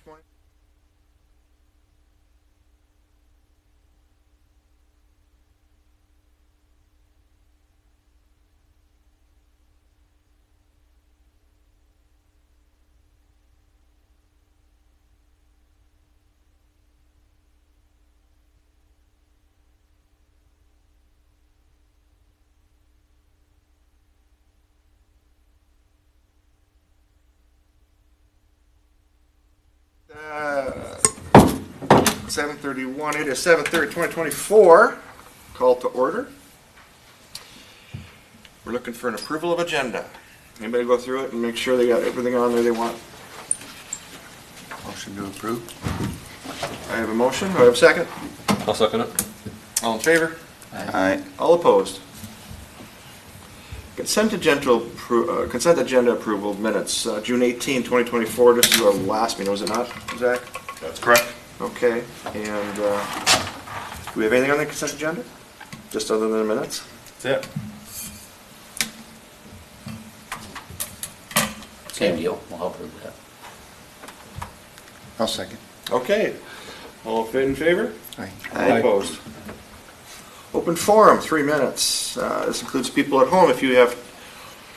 20. Uh, 7:31. It is 7:30, 2024. Call to order. We're looking for an approval of agenda. Anybody go through it and make sure they got everything on there they want? Motion to approve. I have a motion. Do I have a second? I'll second it. All in favor? Aye. All opposed? Consent agenda approval of minutes, June 18, 2024. This is our last meeting, was it not, Zach? That's correct. Okay, and do we have anything on the consent agenda? Just other than the minutes? That's it. Same deal, I'll approve that. I'll second. Okay. All in favor? Aye. All opposed? Open forum, 3 minutes. This includes people at home. If you have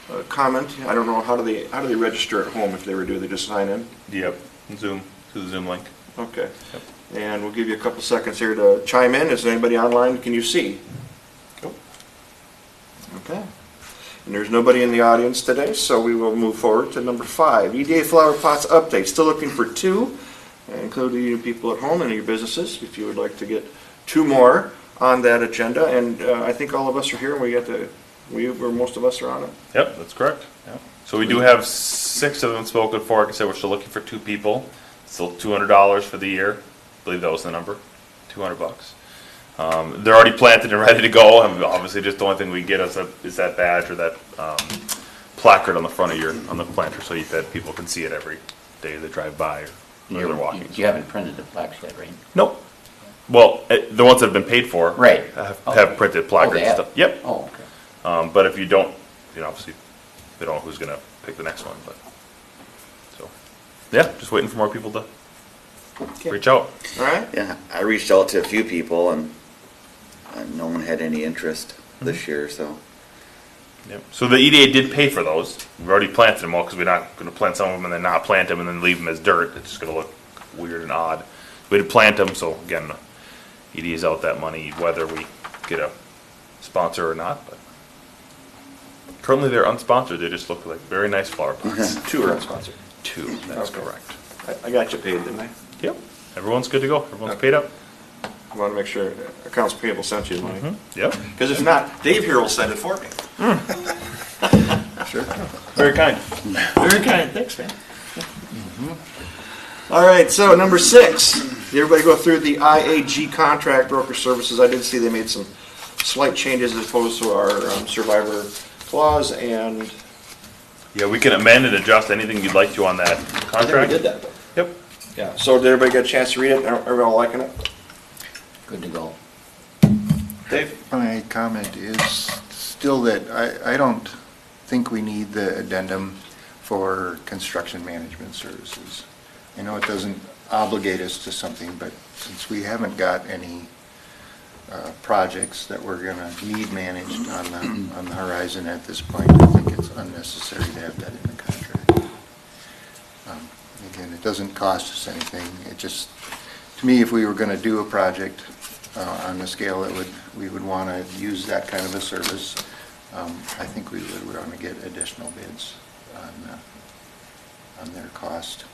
a comment, I don't know, how do they register at home if they were do? They just sign in? Yep. Zoom, through the Zoom link. Okay. Yep. And we'll give you a couple seconds here to chime in. Is there anybody online? Can you see? Cool. Okay. And there's nobody in the audience today, so we will move forward to number 5. EDA flower pots update. Still looking for 2, including you people at home and your businesses, if you would like to get 2 more on that agenda. And I think all of us are here, and most of us are on it. Yep, that's correct. Yep. So we do have 6 of them spoken for. Like I said, we're still looking for 2 people. Still $200 for the year. I believe that was the number. $200. They're already planted and ready to go. And obviously, just the only thing we get is that badge or that placard on the front of on the planter, so that people can see it every day they drive by or they're walking. You haven't printed the plaques yet, right? Nope. Well, the ones that have been paid for, Right. have printed placards. Oh, they have? Stuff. Yep. Oh, okay. But if you don't, obviously, they don't know who's gonna pick the next one. But so, yeah, just waiting for more people to reach out. All right? Yeah, I reached out to a few people and no one had any interest this year, so. Yep. So the EDA did pay for those. We've already planted them all because we're not going to plant some of them and then not plant them and then leave them as dirt. It's just going to look weird and odd. We had to plant them, so again, EDA's out that money whether we get a sponsor or not. But currently they're unsponsored. They just look like very nice flower pots. 2 are unsponsored. 2. That's Okay. correct. I got you paid, didn't I? Yep. Everyone's good to go. Everyone's paid up. I want to make sure accounts payable sent you the money. Yep. Because if not, Dave here will send it for me. Sure. Very kind. Very kind. Thanks, man. All right, so number 6. Did everybody go through the IAG contract broker services? I did see they made some slight changes as opposed to our survivor clause, and Yeah, we can amend and adjust anything you'd like to on that I think contract. we did that, though. Yep. Yeah, so did everybody get a chance to read it? Everyone liking it? Good to go. Dave? My comment is still that I don't think we need the addendum for construction management services. I know it doesn't obligate us to something, but since we haven't got any projects that we're going to need managed on the horizon at this point, I think it's unnecessary to have that in the contract. Again, it doesn't cost us anything. It just, to me, if we were going to do a project on the scale that we would want to use that kind of a service, I think we would want to get additional bids on their cost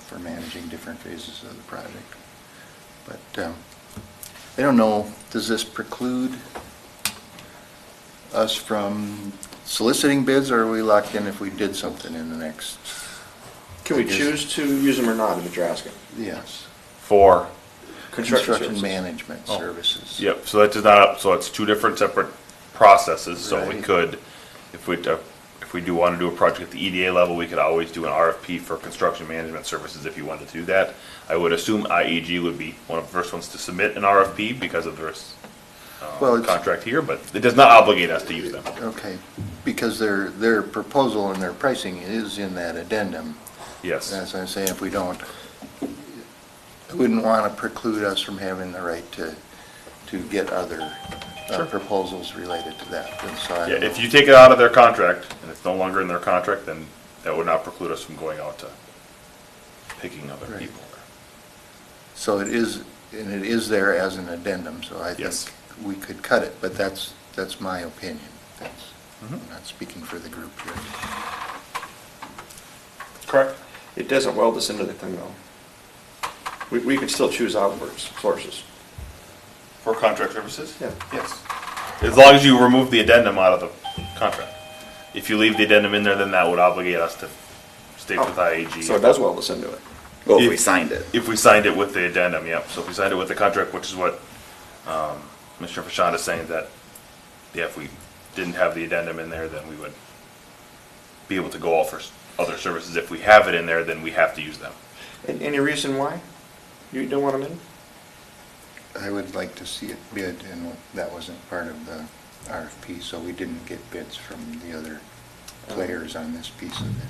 for managing different phases of the project. But I don't know, does this preclude us from soliciting bids, or are we locked in if we did something in the next? Can we choose to use them or not, if you're asking? Yes. For Construction services. management Oh. services. Yep, so that does not up, so it's 2 different separate processes, so we Right. could, if we do want to do a project at the EDA level, we could always do an RFP for construction management services if you wanted to do that. I would assume IEG would be one of the first ones to submit an RFP because of their Well, it's- contract here, but it does not obligate us to use them. Okay, because their proposal and their pricing is in that addendum. Yes. As I'm saying, if we don't I wouldn't want to preclude us from having the right to get other proposals related to that. And so I Yeah, don't if know. you take it out of their contract, and it's no longer in their contract, then that would not preclude us from going out to picking other Right. people. So it is there as an addendum, so I Yes. think we could cut it, but that's my opinion. Mm-hmm. I'm not speaking for the group here. Correct. It doesn't weld us into the thing, though. We could still choose outwards sources. For contract services? Yeah. Yes. As long as you remove the addendum out of the contract. If you leave the addendum in there, then that would obligate us to stay with IAG. So it does weld us into it. Well, if we signed it. If we signed it with the addendum, yep. So if we signed it with the contract, which is what Mr. Fashand is saying, that, yeah, if we didn't have the addendum in there, then we would be able to go all for other services. If we have it in there, then we have to use them. Any reason why you don't want them in? I would like to see it bid, and that wasn't part of the RFP, so we didn't get bids from the other players on this piece of it.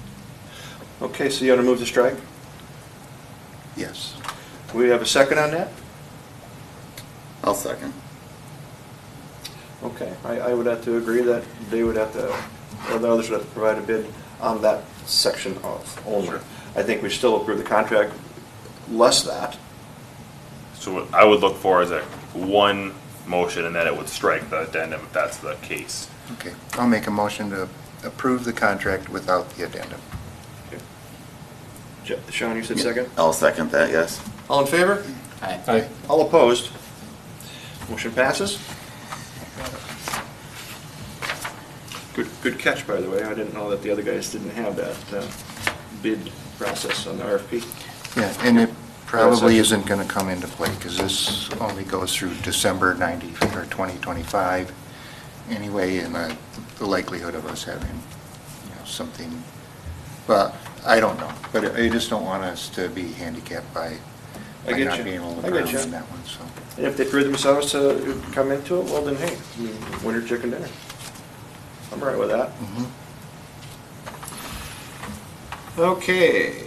Okay, so you want to move the strike? Yes. We have a second on that? I'll second. Okay, I would have to agree that they would have to, or the others would have to provide a bid on that section of only. Sure. I think we still approve the contract less that. So what I would look for is a one motion, and then it would strike the addendum if that's the case. Okay, I'll make a motion to approve the contract without the addendum. Sean, you said second? I'll second that, yes. All in favor? Aye. All opposed? Motion passes. Good catch, by the way. I didn't know that the other guys didn't have that bid process on the RFP. Yeah, and it probably isn't going to come into play, because this only goes through December 2025 anyway, and the likelihood of us having, something, well, I don't know, but I just don't want us to be handicapped by I get not you. being able to I get grow you. in that one, so. And if they prove themselves to come into it, well then, hey, winner chicken dinner. I'm all right with that. Okay.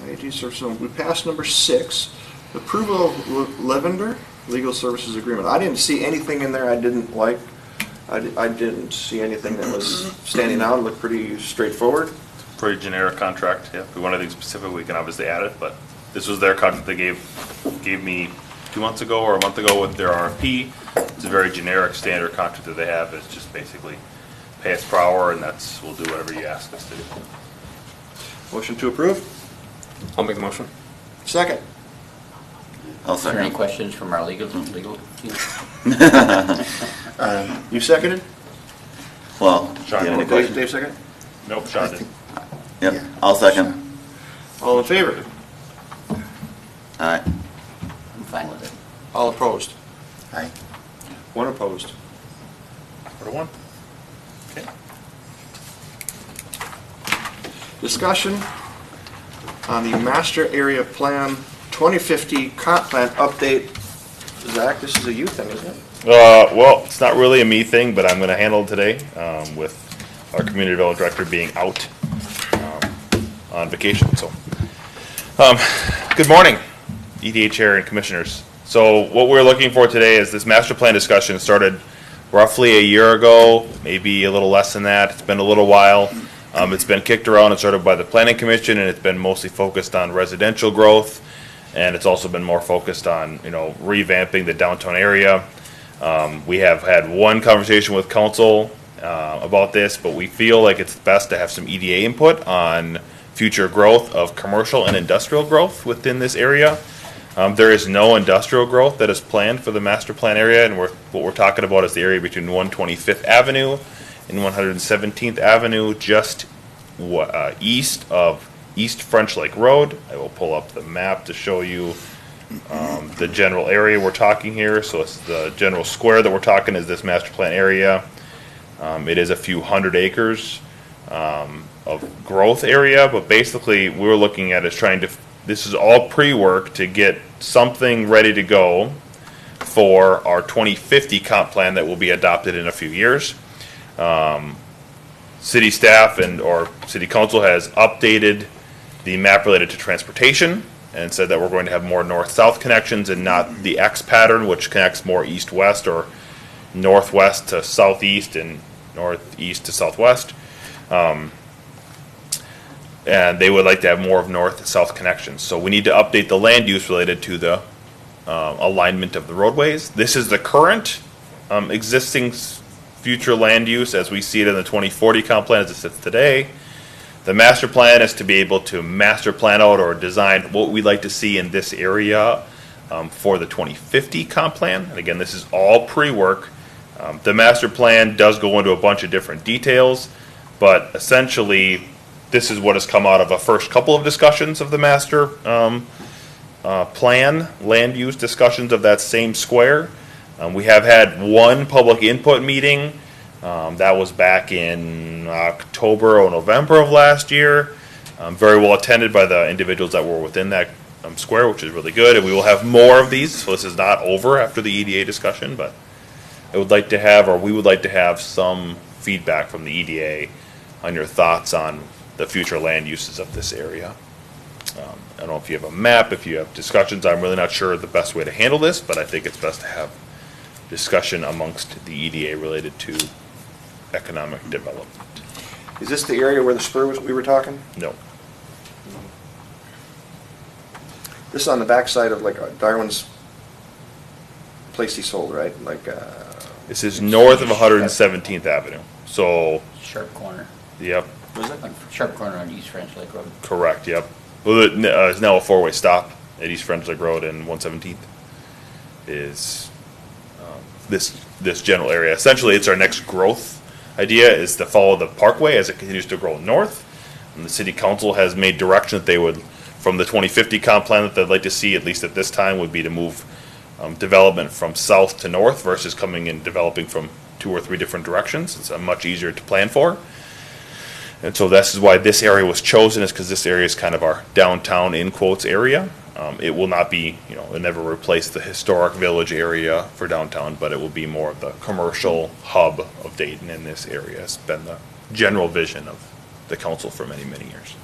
IT service, so we passed number 6, approval of Levander legal services agreement. I didn't see anything in there I didn't like. I didn't see anything that was standing out, looked pretty straightforward. Pretty generic contract, yeah. If we want anything specific, we can obviously add it, but this was their contract they gave me 2 months ago or a month ago with their RFP. It's a very generic standard contract that they have. It's just basically pay us per hour, and we'll do whatever you ask us to do. Motion to approve? I'll make the motion. Second. I'll Is there any second. questions from our legal team? You seconded? Well, do you Sean, have any any Dave, questions? Dave second? Nope, Sean I did. think- Yep, yeah, I'll second. All in favor? Aye. I'm fine with it. All opposed? Aye. One opposed. 4-1. Okay. Discussion on the master area plan 2050 comp plan update. Zach, this is a you thing, isn't it? Well, it's not really a me thing, but I'm going to handle it today with our community development director being out on vacation. So, good morning, EDA chair and commissioners. So, what we're looking for today is this master plan discussion started roughly a year ago, maybe a little less than that. It's been a little while. It's been kicked around and started by the planning commission, and it's been mostly focused on residential growth. And it's also been more focused on, revamping the downtown area. We have had one conversation with council about this, but we feel like it's best to have some EDA input on future growth of commercial and industrial growth within this area. There is no industrial growth that is planned for the master plan area, and what we're talking about is the area between 125th Avenue and 117th Avenue, just east of East French Lake Road. I will pull up the map to show you the general area we're talking here. So it's the general square that we're talking is this master plan area. It is a few hundred acres of growth area, but basically we're looking at is this is all pre-work to get something ready to go for our 2050 comp plan that will be adopted in a few years. City staff or city council has updated the map related to transportation and said that we're going to have more north-south connections and not the X pattern, which connects more east-west or northwest to southeast and northeast to southwest. And they would like to have more of north-south connections. So we need to update the land use related to the alignment of the roadways. This is the current existing future land use as we see it in the 2040 comp plan as it sits today. The master plan is to be able to master plan out or design what we'd like to see in this area for the 2050 comp plan. And again, this is all pre-work. The master plan does go into a bunch of different details, but essentially this is what has come out of a first couple of discussions of the master plan, land use discussions of that same square. We have had one public input meeting. That was back in October or November of last year. Very well attended by the individuals that were within that square, which is really good. And we will have more of these. So this is not over after the EDA discussion, but I would like to have, or we would like to have, some feedback from the EDA on your thoughts on the future land uses of this area. I don't know if you have a map, if you have discussions. I'm really not sure the best way to handle this, but I think it's best to have discussion amongst the EDA related to economic development. Is this the area where the spur was, we were talking? No. This is on the backside of like Darwin's place he sold, right? Like, This is north of 117th Avenue. So, Sharp corner. yep, was it? On Sharp corner on East French Lake Road. correct, yep. Well, it's now a four-way stop at East French Lake Road and 117th is this general area. Essentially, it's our next growth idea is to follow the parkway as it continues to grow north. And the city council has made direction that they would, from the 2050 comp plan, that they'd like to see, at least at this time, would be to move development from south to north versus coming and developing from 2 or 3 different directions. It's much easier to plan for. And so this is why this area was chosen, is because this area is kind of our downtown, in quotes, area. It will not be, it'll never replace the historic village area for downtown, but it will be more of the commercial hub of Dayton in this area. It's been the general vision of the council for many, many years.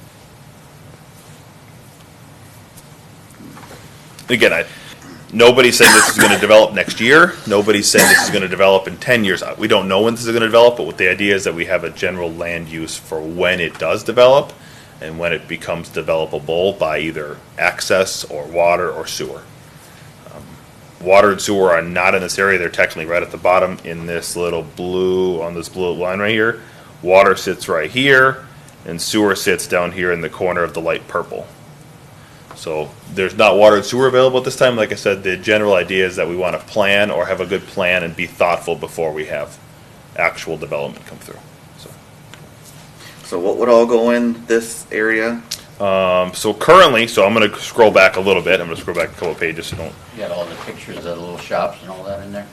Again, nobody's saying this is going to develop next year. Nobody's saying this is going to develop in 10 years. We don't know when this is going to develop, but what the idea is that we have a general land use for when it does develop and when it becomes developable by either access or water or sewer. Water and sewer are not in this area. They're technically right at the bottom in this little blue, on this blue line right here. Water sits right here, and sewer sits down here in the corner of the light purple. So there's not water and sewer available at this time. Like I said, the general idea is that we want to plan or have a good plan and be thoughtful before we have actual development come through. So what would all go in this area? So currently, I'm going to scroll back a little bit. I'm going to scroll back a couple pages so don't. You got all the pictures of the little shops and all that in there?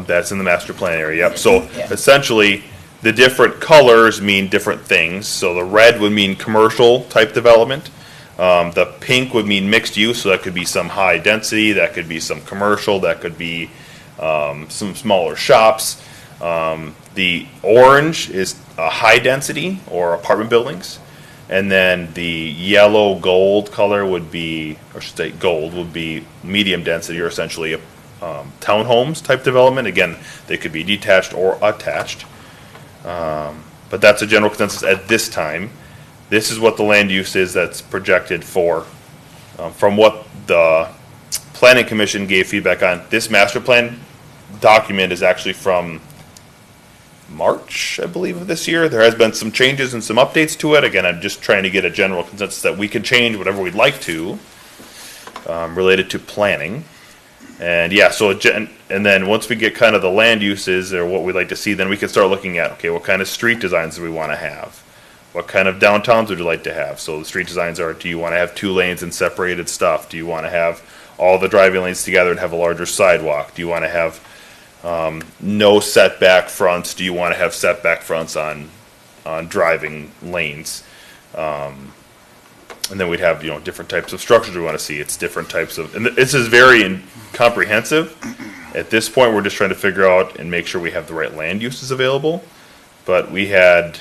That's in the master plan area. Yep. So Yeah. essentially, the different colors mean different things. So the red would mean commercial type development. The pink would mean mixed use, so that could be some high density, that could be some commercial, that could be some smaller shops. The orange is high density or apartment buildings. And then the yellow gold color would be, or should say gold, would be medium density or essentially a townhomes type development. Again, they could be detached or attached. But that's a general consensus at this time. This is what the land use is that's projected for, from what the Planning Commission gave feedback on. This master plan document is actually from March, I believe, of this year. There has been some changes and some updates to it. Again, I'm just trying to get a general consensus that we can change whatever we'd like to related to planning. And yeah, and then once we get kind of the land uses or what we'd like to see, then we can start looking at, okay, what kind of street designs do we want to have? What kind of downtowns would you like to have? So the street designs are, do you want to have 2 lanes and separated stuff? Do you want to have all the driving lanes together and have a larger sidewalk? Do you want to have no setback fronts? Do you want to have setback fronts on driving lanes? And then we'd have, different types of structures we want to see. It's different types of, and this is very comprehensive. At this point, we're just trying to figure out and make sure we have the right land uses available. But we had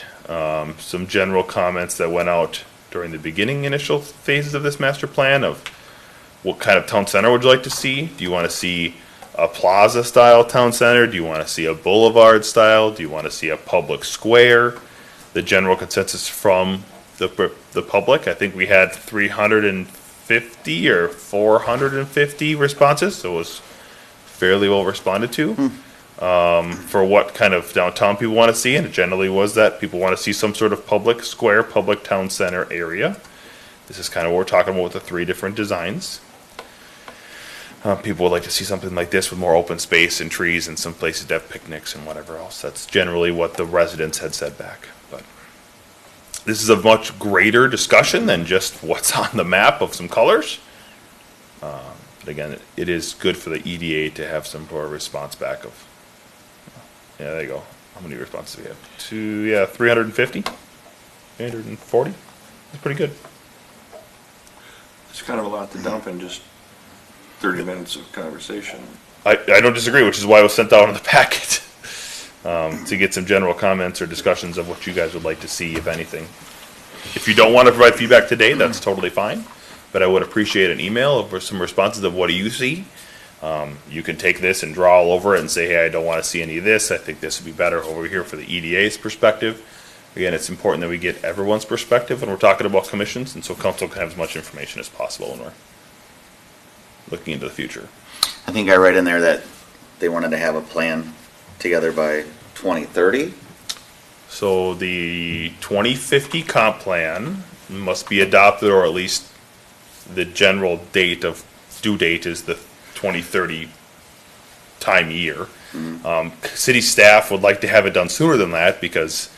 some general comments that went out during the beginning initial phases of this master plan of what kind of town center would you like to see? Do you want to see a plaza style town center? Do you want to see a boulevard style? Do you want to see a public square? The general consensus from the public, I think we had 350 or 450 responses, so it was fairly well responded to. For what kind of downtown people want to see, and it generally was that people want to see some sort of public square, public town center area. This is kind of what we're talking about with the 3 different designs. People would like to see something like this with more open space and trees and some places to have picnics and whatever else. That's generally what the residents had said back. But this is a much greater discussion than just what's on the map of some colors. But again, it is good for the EDA to have some more response back of, yeah, there you go. How many responses do we have? 350? 340? That's pretty good. It's kind of a lot to dump in just 30 minutes of conversation. I don't disagree, which is why it was sent out in the packet. To get some general comments or discussions of what you guys would like to see, if anything. If you don't want to provide feedback today, that's totally fine. But I would appreciate an email for some responses of what do you see. You can take this and draw all over it and say, hey, I don't want to see any of this. I think this would be better over here for the EDA's perspective. Again, it's important that we get everyone's perspective when we're talking about commissions, and so council can have as much information as possible when we're looking into the future. I think I read in there that they wanted to have a plan together by 2030. So the 2050 comp plan must be adopted, or at least the general due date is the 2030 time year. City staff would like to have it done sooner than that because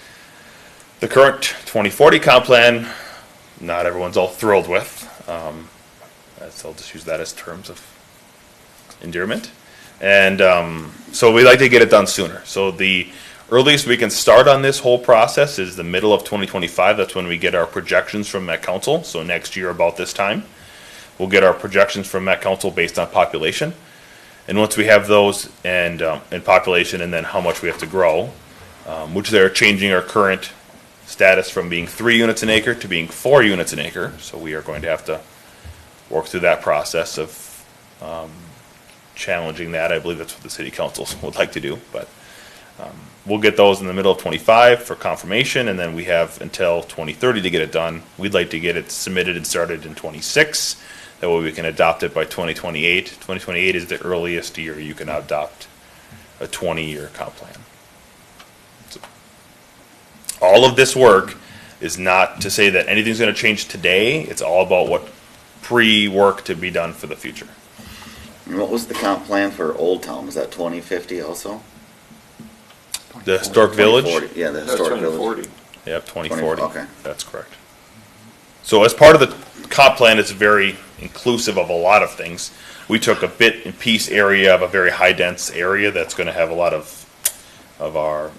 the current 2040 comp plan, not everyone's all thrilled with. I'll just use that as terms of endearment. And so we'd like to get it done sooner. So the earliest we can start on this whole process is the middle of 2025. That's when we get our projections from Met Council. So next year about this time, we'll get our projections from Met Council based on population. And once we have those and population and then how much we have to grow, which they're changing our current status from being 3 units an acre to being 4 units an acre. So we are going to have to work through that process of challenging that. I believe that's what the city councils would like to do, but we'll get those in the middle of 25 for confirmation, and then we have until 2030 to get it done. We'd like to get it submitted and started in 26. That way we can adopt it by 2028. 2028 is the earliest year you can adopt a 20-year comp plan. So, all of this work is not to say that anything's going to change today. It's all about what pre-work to be done for the future. And what was the comp plan for Old Town? Was that 2050 also? The historic village? 2040. Yeah, the That's historic 2040. village. Yep, 2040. Okay. That's correct. So as part of the comp plan, it's very inclusive of a lot of things. We took a bit and piece area of a very high dense area that's going to have a lot of our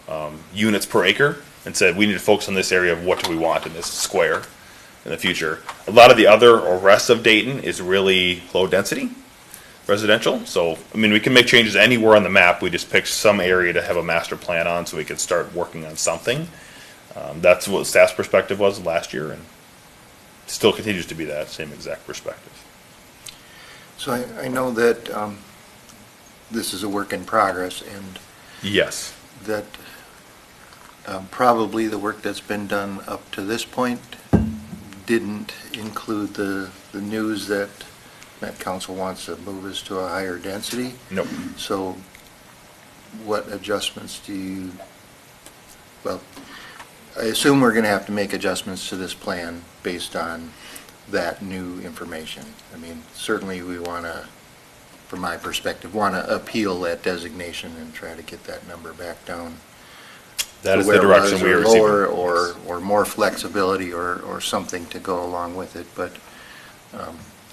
units per acre, and said we need to focus on this area of what do we want in this square in the future. A lot of the other or rest of Dayton is really low density residential. So, I mean, we can make changes anywhere on the map. We just picked some area to have a master plan on so we could start working on something. That's what staff's perspective was last year, and still continues to be that same exact perspective. So I know that this is a work in progress, and Yes. that probably the work that's been done up to this point didn't include the news that Met Council wants to move us to a higher density. Nope. So what adjustments do you, well, I assume we're going to have to make adjustments to this plan based on that new information. I mean, certainly we want to, from my perspective, want to appeal that designation and try to get that number back down. That to is the where it direction was, we are or receiving. lower, or more flexibility or something to go along with it. But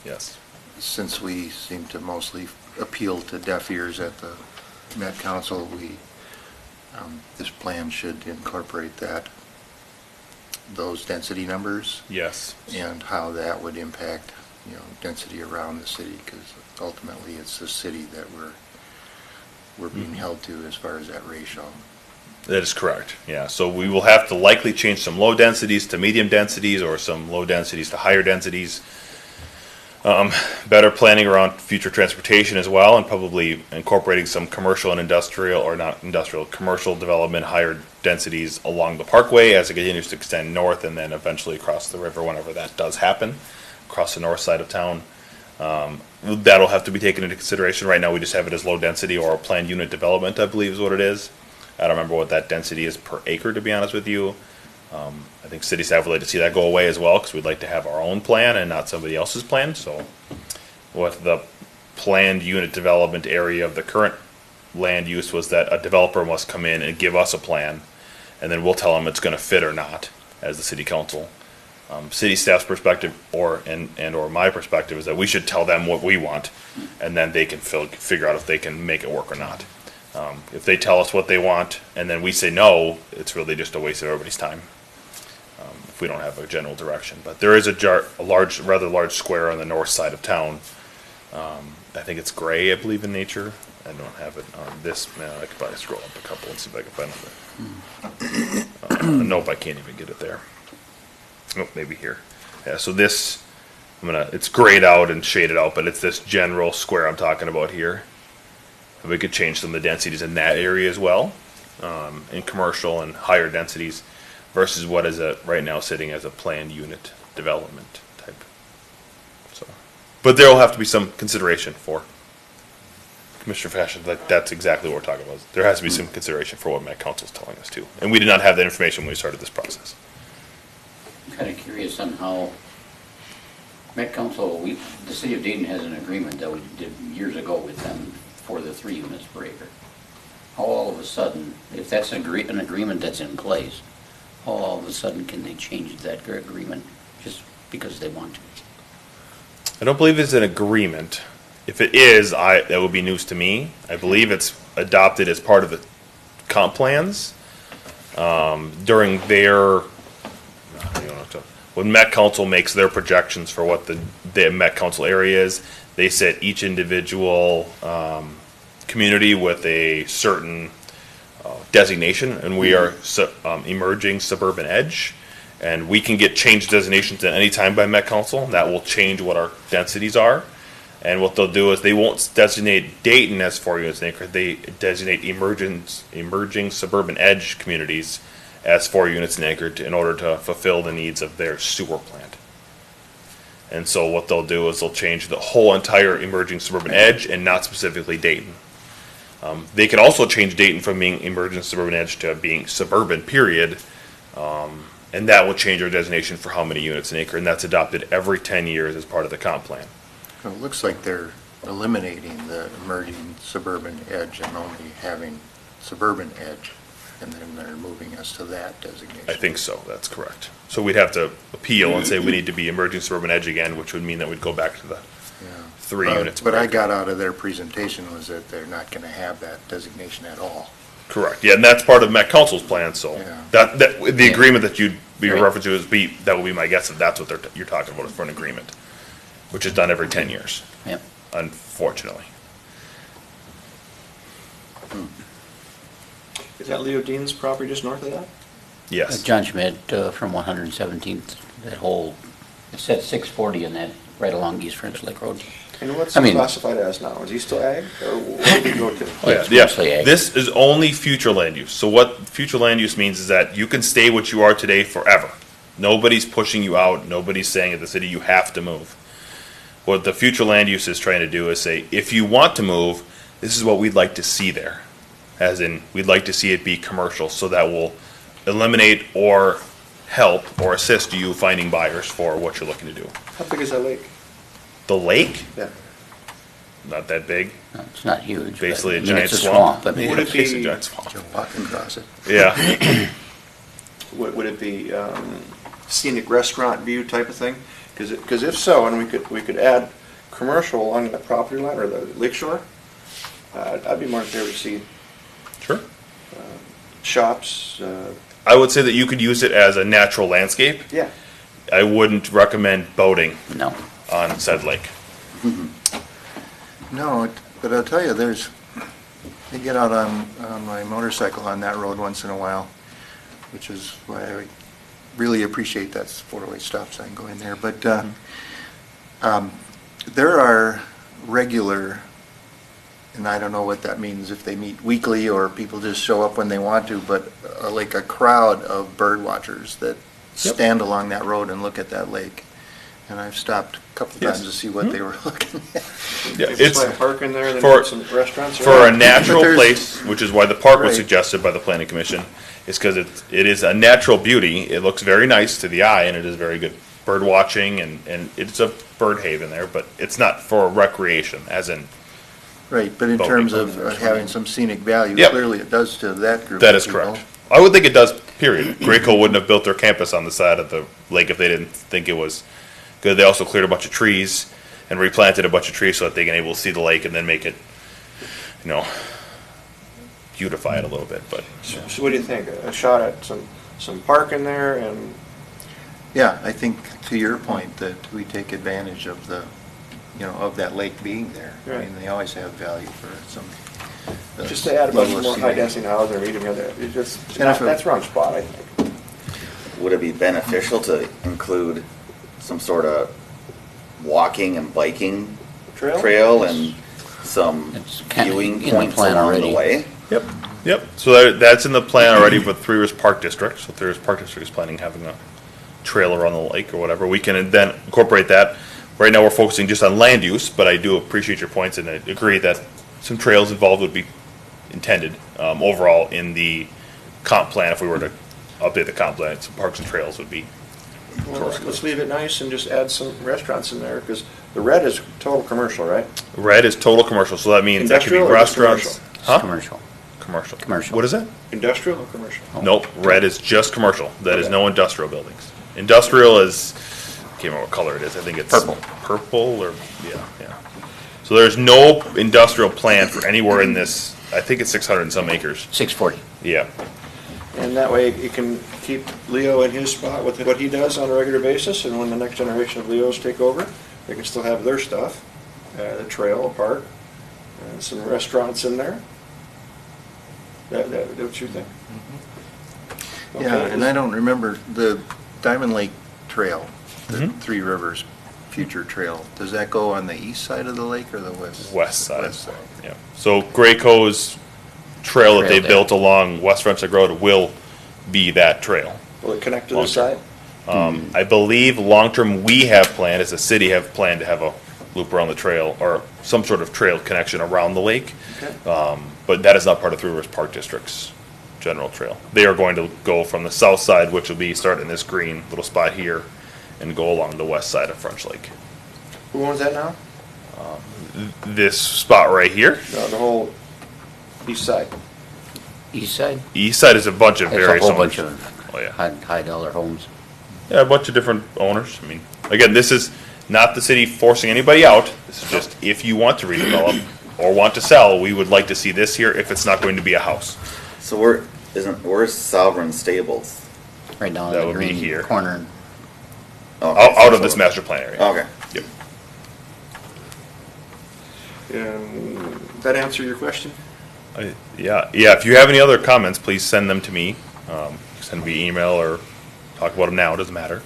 Yes. since we seem to mostly appeal to deaf ears at the Met Council, this plan should incorporate those density numbers Yes. and how that would impact, density around the city, because ultimately it's the city that we're being held to as far as that ratio. That is correct, yeah. So we will have to likely change some low densities to medium densities or some low densities to higher densities. Better planning around future transportation as well, and probably incorporating some commercial and industrial, or not industrial, commercial development, higher densities along the parkway as it continues to extend north and then eventually across the river whenever that does happen, across the north side of town. That'll have to be taken into consideration. Right now, we just have it as low density or planned unit development, I believe is what it is. I don't remember what that density is per acre, to be honest with you. I think city staff would like to see that go away as well, because we'd like to have our own plan and not somebody else's plan. So what the planned unit development area of the current land use was that a developer must come in and give us a plan, and then we'll tell them it's going to fit or not as the city council. City staff's perspective or my perspective is that we should tell them what we want, and then they can figure out if they can make it work or not. If they tell us what they want and then we say no, it's really just a waste of everybody's time. If we don't have a general direction. But there is a rather large square on the north side of town. I think it's gray, I believe, in nature. I don't have it on this. I could probably scroll up a couple and see if I can find it. Nope, I can't even get it there. Oh, maybe here. Yeah, so this, it's grayed out and shaded out, but it's this general square I'm talking about here. And we could change some of the densities in that area as well, in commercial and higher densities, versus what is right now sitting as a planned unit development type. So, but there will have to be some consideration for Commissioner Fashion. That's exactly what we're talking about. There has to be some consideration for what Met Council's telling us too, and we did not have that information when we started this process. I'm kind of curious on how Met Council, the city of Dayton has an agreement that we did years ago with them for the 3 units per acre. How all of a sudden, if that's an agreement that's in place, how all of a sudden can they change that agreement just because they want to? I don't believe it's an agreement. If it is, that would be news to me. I believe it's adopted as part of the comp plans during their. When Met Council makes their projections for what the Met Council area is, they set each individual community with a certain designation, and we are emerging suburban edge, and we can get changed designations at any time by Met Council. And that will change what our densities are, and what they'll do is they won't designate Dayton as 4 units an acre. They designate emerging suburban edge communities as 4 units an acre in order to fulfill the needs of their sewer plant. And so what they'll do is they'll change the whole entire emerging suburban edge and not specifically Dayton. They can also change Dayton from being emerging suburban edge to being suburban, period. And that will change our designation for how many units an acre, and that's adopted every 10 years as part of the comp plan. So it looks like they're eliminating the emerging suburban edge and only having suburban edge, and then they're moving us to that designation. I think so, that's correct. So we'd have to appeal and say we need to be emerging suburban edge again, which would mean that we'd go back to the Yeah. 3 units. But I got out of their presentation was that they're not going to have that designation at all. Correct, yeah, and that's part of Met Council's plan, so Yeah. the agreement that you'd be Right. referring to that would be my guess if that's what you're talking about for an agreement, which is done every 10 years, Yep. unfortunately. Is that Leo Dean's property just north of that? Yes, John Schmidt from 117th, that whole, it said 640 in that, right along East French Lake Road. And what's I he mean- classified as now? Is he still ag, or what did he go to? oh, yeah, It's mostly ag. This is only future land use. So what future land use means is that you can stay what you are today forever. Nobody's pushing you out, nobody's saying at the city you have to move. What the future land use is trying to do is say, if you want to move, this is what we'd like to see there. As in, we'd like to see it be commercial, so that will eliminate or help or assist you finding buyers for what you're looking to do. How big is that lake? The lake, Yeah. not that big. No, it's not huge. but, Basically a I mean, giant it's a swamp. I mean, Would it Basically a be- giant swamp. You'll walk across it. Yeah, Would it be scenic restaurant view type of thing? Because if so, and we could add commercial along the property line or the lake shore, I'd be more in favor to see sure. shops. I would say that you could use it as a natural landscape. Yeah. I wouldn't recommend boating no. on said lake. No, but I'll tell you, I get out on my motorcycle on that road once in a while, which is why I really appreciate that 4-way stop sign going there. But there are regular, and I don't know what that means, if they meet weekly or people just show up when they want to, but like a crowd of bird watchers that stand along that road and look at that lake. And I've stopped a couple Yes. times to see what they were looking at. Yeah, If it's like a park in there, then for- put some restaurants. for a around. natural But there's- place, which is why the park was Right. suggested by the planning commission, is because it is a natural beauty. It looks very nice to the eye, and it is very good bird watching, and it's a bird haven there, but it's not for recreation, as in, Right, but in Boating. terms of having some scenic value, Yep. clearly it does to that group that of is people. correct. I would think it does, period. Graco wouldn't have built their campus on the side of the lake if they didn't think it was good. They also cleared a bunch of trees and replanted a bunch of trees so that they can able to see the lake and then make it, beautify it a little bit, but. So what do you think? A shot at some park in there and Yeah, I think to your point that we take advantage of the, of that lake being there. I Right. mean, they always have value for some. just to add a bunch level of more scenery. high density housing or medium, it's just, And if it- that's wrong spot, I think. Would it be beneficial to include some sort of walking and biking trail and some It's kinda viewing in the points plan along the already. way? Yep, so that's in the plan already with Three Rivers Park District, so Three Rivers Park District is planning having a trail around the lake or whatever, we can then incorporate that. Right now, we're focusing just on land use, but I do appreciate your points, and I agree that some trails involved would be intended, overall in the comp plan, if we were to update the comp plan, some parks and trails would be. Well, let's leave it nice and just add some restaurants in there, because the red is total commercial, right? Red is total commercial, so that means that could be Industrial or just restaurants. It's Huh? commercial. Commercial. Commercial. What is that? Industrial or commercial? Nope, red is just commercial. That is Okay. no industrial buildings. Industrial is, I can't remember what color it is. I think it's Purple. Purple or, yeah. So there's no industrial plan for anywhere in this, I think it's 600 and some acres. 640. Yeah. And that way you can keep Leo in his spot with what he does on a regular basis, and when the next generation of Leos take over, they can still have their stuff, the trail, a park, and some restaurants in there. That what you think? Yeah, Okay. and I don't remember the Diamond Lake Trail, the Mhm. Three Rivers Future Trail. Does that go on the east side of the lake or the west? West side. West side. Yeah. So Graco's trail that they Trail there. built along West Frenchlick Road will be that trail. Will it connect to the Long-term. side? I believe long-term, we have planned, as a city, have planned to have a loop around the trail, or some sort of trail connection around the lake. Okay. But that is not part of Three Rivers Park District's general trail. They are going to go from the south side, which will be starting in this green little spot here, and go along the west side of French Lake. Who owns that now? This spot right here, No, the whole east side. East side, east side is a bunch of there's a various whole owners. bunch of Oh, yeah. high dollar homes. Yeah, a bunch of different owners. I mean, again, this is not the city forcing anybody out. This is just if you want to redevelop or want to sell, we would like to see this here if it's not going to be a house. So where's Sovereign Stables? Right now That in the would be green here. corner. Okay, Out of this master plan area. Okay. Yep. And that answer your question? Yeah. If you have any other comments, please send them to me. Send me email or talk about them now. It doesn't matter.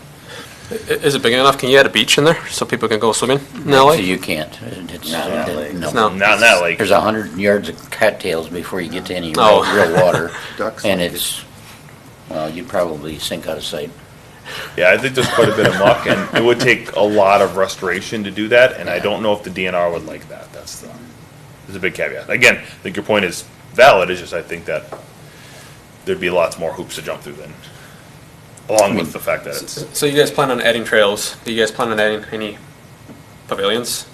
Is it big enough? Can you add a beach in there so people can go swimming in that So lake? you can't. It's, Not in that lake. no. No. Not in that lake. There's 100 yards of cattails before you get to any Oh. real water. Ducks And like it's, well, you'd probably sink out of sight. Yeah, I think there's quite a bit of muck, and it would take a lot of restoration to do that, and I don't know if the DNR would like that. There's a big caveat. Again, I think your point is valid, it's just I think that thered be lots more hoops to jump through then, along with the fact that it's, So you guys plan on adding trails? Do you guys plan on adding any pavilions,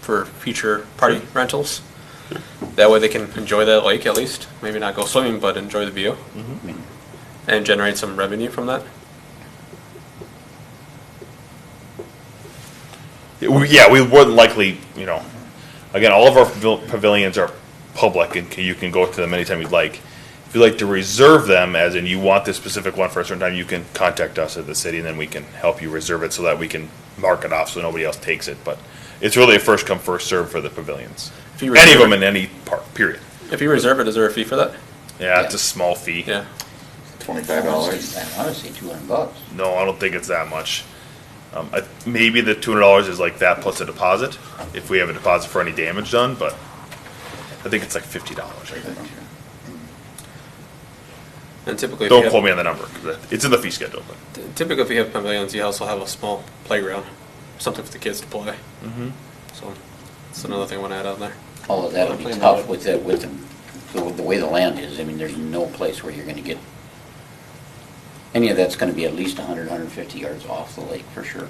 for future party rentals? That way they can enjoy that lake at least. Maybe not go swimming, but enjoy the view I mean, and generate some revenue from that. yeah, we would likely, again, all of our pavilions are public, and you can go to them anytime you'd like. If you'd like to reserve them, as in you want this specific one for a certain time, you can contact us at the city, and then we can help you reserve it so that we can mark it off so nobody else takes it. But it's really a first come, first serve for the pavilions. If you Any of reserve them in any park, period. If you reserve it, is there a fee for that? Yeah, it's Yeah. a small fee. Yeah. $25. I want to say $200. No, I don't think it's that much. Maybe the $200 is like that plus a deposit, if we have a deposit for any damage done, but I think it's like $50, I think. And typically, Don't quote me on the number, 'cause it's in the fee schedule, but. typically if you have pavilions, you also have a small playground, something for the kids to play. So that's another thing I want to add on there. All of that'll be tough with the way the land is. I mean, there's no place where you're gonna get, any of that's gonna be at least 100, 150 yards off the lake for sure.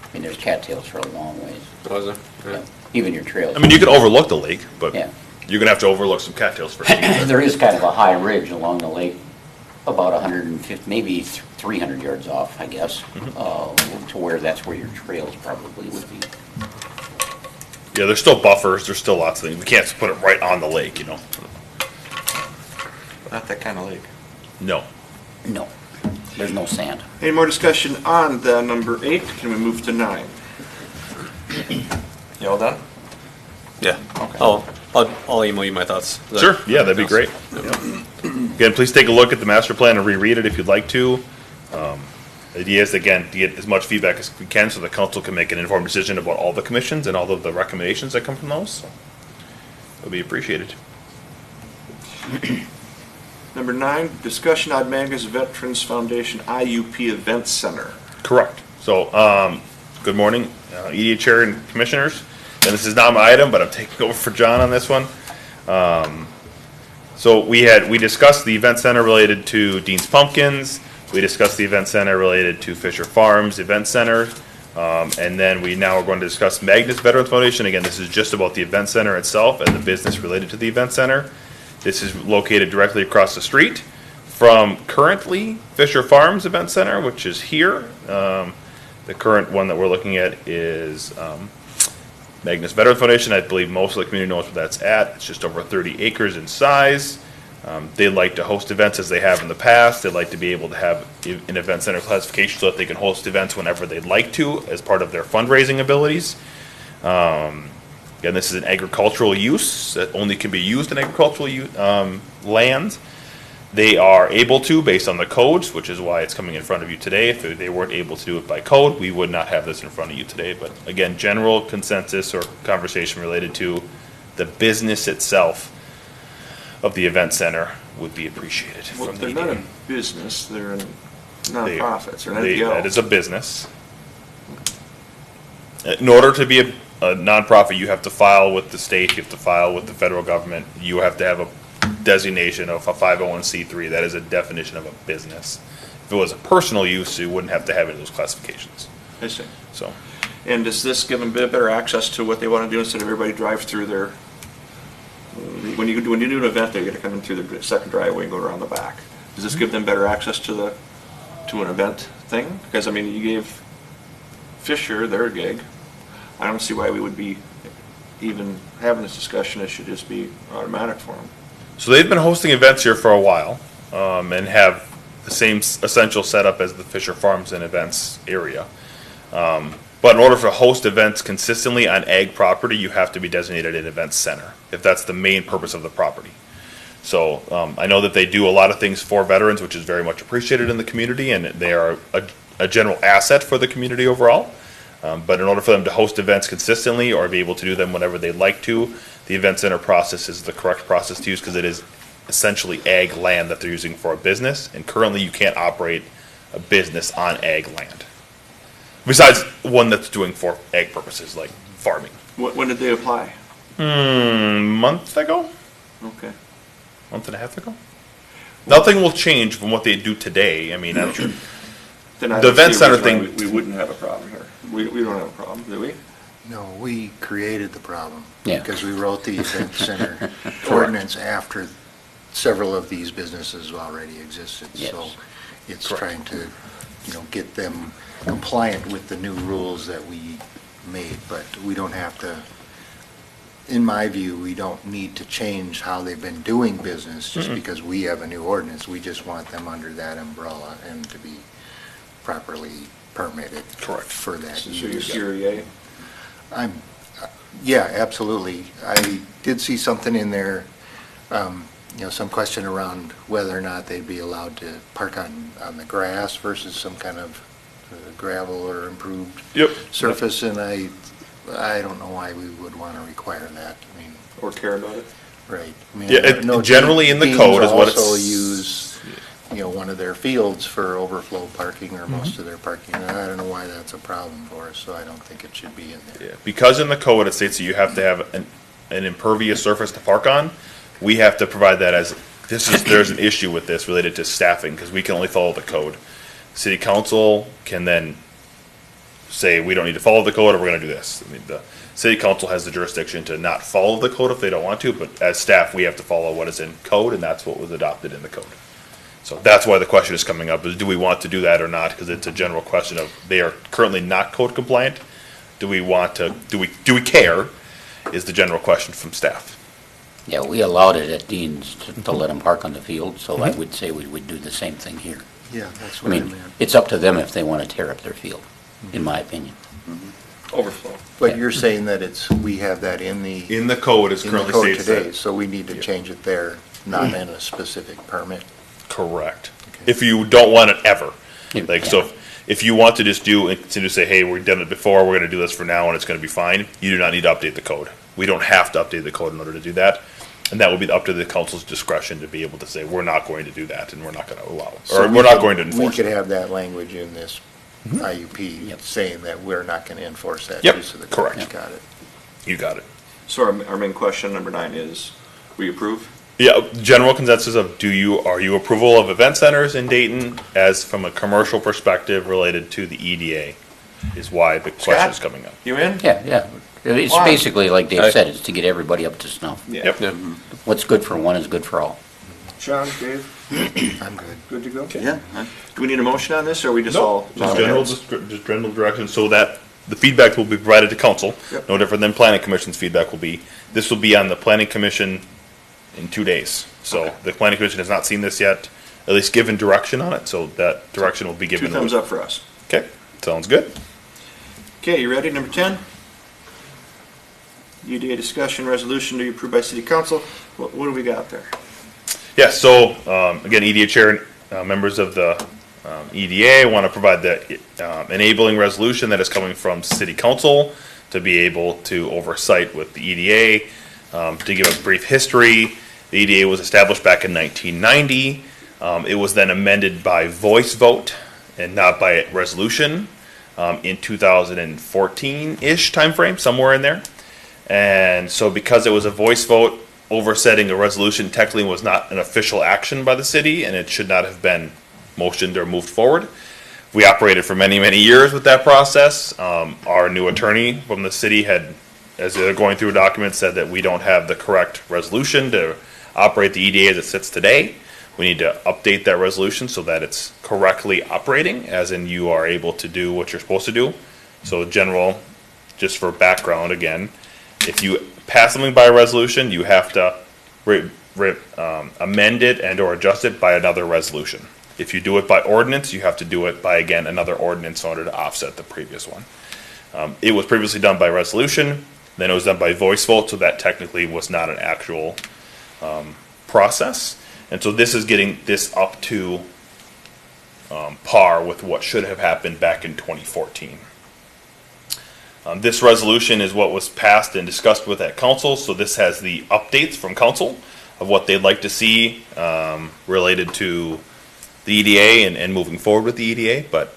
I mean, there's cattails for a long ways. Was it? Yeah. Even your trails. I mean, you can overlook the lake, but Yeah. you're gonna have to overlook some cattails first. There is kind of a high ridge along the lake, about 150, maybe 300 yards off, I guess, to where that's where your trails probably would be. Yeah, there's still buffers, there's still lots of things. We can't just put it right on the lake, you know? Not that kind of lake. No. No, there's no sand. Any more discussion on the number 8? Can we move to 9? You all done? Yeah. Okay. I'll email you my thoughts. Is that- Sure, yeah, that'd be great. Again, please take a look at the master plan and reread it if you'd like to. The idea is, again, to get as much feedback as we can so the council can make an informed decision about all the commissions and all of the recommendations that come from those. So, it'll be appreciated. Number 9, discussion on Magnus Veterans Foundation IUP Event Center. Correct. So, good morning, EDA Chair and Commissioners. And this is not my item, but I'm taking over for John on this one. So we discussed the event center related to Dean's Pumpkins. We discussed the event center related to Fisher Farms Event Center. And then we now are going to discuss Magnus Veterans Foundation. Again, this is just about the event center itself and the business related to the event center. This is located directly across the street from currently Fisher Farms Event Center, which is here. The current one that we're looking at is Magnus Veterans Foundation. I believe most of the community knows where that's at. It's just over 30 acres in size. They like to host events as they have in the past. They like to be able to have an event center classification so that they can host events whenever they'd like to as part of their fundraising abilities. Again, this is an agricultural use that only can be used in agricultural land. They are able to, based on the codes, which is why it's coming in front of you today. If they weren't able to do it by code, we would not have this in front of you today. But again, general consensus or conversation related to the business itself of the event center would be appreciated. Well, from they're the not EDA. a business, they're a nonprofit, or an That NPO. is a business. In order to be a nonprofit, you have to file with the state, you have to file with the federal government, you have to have a designation of a 501c3. That is a definition of a business. If it was a personal use, you wouldn't have to have any of those classifications. I see. So, And does this give them a bit better access to what they want to do instead of everybody drive through their, when you do an event, they're going to come in through the second driveway and go around the back. Does this give them better access to an event thing? Because, I mean, you gave Fisher their gig. I don't see why we would be even having this discussion. It should just be automatic for them. so they've been hosting events here for a while, and have the same essential setup as the Fisher Farms and Events area. But in order to host events consistently on ag property, you have to be designated an event center, if that's the main purpose of the property. So I know that they do a lot of things for veterans, which is very much appreciated in the community, and they are a general asset for the community overall. But in order for them to host events consistently or be able to do them whenever they'd like to, the event center process is the correct process to use because it is essentially ag land that they're using for a business. And currently you can't operate a business on ag land. Besides one that's doing for ag purposes, like farming. When did they apply? Month ago? Okay. Month and a half ago? Nothing will change from what they do today. I mean, I'm sure. Then I The don't see event a center reason why thing- We wouldn't have a problem here. We don't have a problem, do we? No, we created the problem. Yeah. Because we wrote the event center ordinance after several of these businesses already existed. Yes. So it's Correct. trying to, get them compliant with the new rules that we made. But we don't have to, in my view, we don't need to change how they've been doing business just because we have a new ordinance. We just want them under that umbrella and to be properly permitted. Correct. For that So use. you're yay? Yeah, absolutely. I did see something in there, some question around whether or not they'd be allowed to park on the grass versus some kind of gravel or improved Yep. surface, and I don't know why we would want to require that. I mean, Or care about it. right. I mean, Yeah, I know generally in the teams code is what it's. Also use, one of their fields for overflow parking or Mm-hmm. most of their parking. And I don't know why that's a problem for us, so I don't think it should be in there. Yeah, because in the code it states that you have to have an impervious surface to park on, we have to provide that as, there's an issue with this related to staffing, because we can only follow the code. City council can then say, we don't need to follow the code, or we're gonna do this. I mean, the city council has the jurisdiction to not follow the code if they don't want to, but as staff, we have to follow what is in code, and that's what was adopted in the code. So that's why the question is coming up, is do we want to do that or not? Because it's a general question of, they are currently not code compliant. Do we want to, do we care, is the general question from staff. Yeah, we allowed it at Dean's to let them park on the field, so I would say we would do the same thing here. Yeah, that's I what I mean, meant. it's up to them if they want to tear up their field, in my opinion. Overflow. But you're saying that we have that in the In the code, it's in the currently code states today, that. so we need to change it there, not in a specific permit. Correct. If you don't want it ever. Yeah. Like, so if you want to just to say, hey, we've done it before, we're gonna do this for now, and it's gonna be fine, you do not need to update the code. We don't have to update the code in order to do that. And that will be up to the council's discretion to be able to say, we're not going to do that, and we're not gonna allow it, or So we're not going to enforce We could it. have that language in this IUP Yep. saying that we're not gonna enforce that Yep, piece of the code. correct. Got it. You got it. So our main question, number 9, is, we approve? Yeah, general consensus of, are you approval of event centers in Dayton as from a commercial perspective related to the EDA? Is why the question is coming up. You in? Yeah. It's Why? basically, like Dave said, it's to get everybody up to snuff. Yep. What's good for one is good for all. Sean, Dave, I'm good. good to go? Yeah, Do we need a motion on this, or are we just all? Just general direction, so that the feedback will be provided to council. Yep. No different than planning commission's feedback will be. This will be on the planning commission in 2 days. So Okay. the planning commission has not seen this yet, at least given direction on it, so that direction will be 2 given. thumbs up for us. Okay, sounds good. Okay, you ready? Number 10? EDA discussion resolution to be approved by city council. What do we got there? Yeah, so, again, EDA chair and members of the EDA want to provide the enabling resolution that is coming from city council to be able to oversight with the EDA. To give a brief history, the EDA was established back in 1990. It was then amended by voice vote and not by resolution in 2014-ish timeframe, somewhere in there. And so because it was a voice vote, oversetting a resolution technically was not an official action by the city, and it should not have been motioned or moved forward. We operated for many, many years with that process. Our new attorney from the city had, as they're going through documents, said that we don't have the correct resolution to operate the EDA as it sits today. We need to update that resolution so that it's correctly operating, as in you are able to do what you're supposed to do. So general, just for background again, if you pass something by a resolution, you have to amend it and or adjust it by another resolution. If you do it by ordinance, you have to do it by, again, another ordinance in order to offset the previous one. It was previously done by resolution, then it was done by voice vote, so that technically was not an actual process. And so this is getting this up to par with what should have happened back in 2014. This resolution is what was passed and discussed with at council, so this has the updates from council of what they'd like to see related to the EDA and moving forward with the EDA. But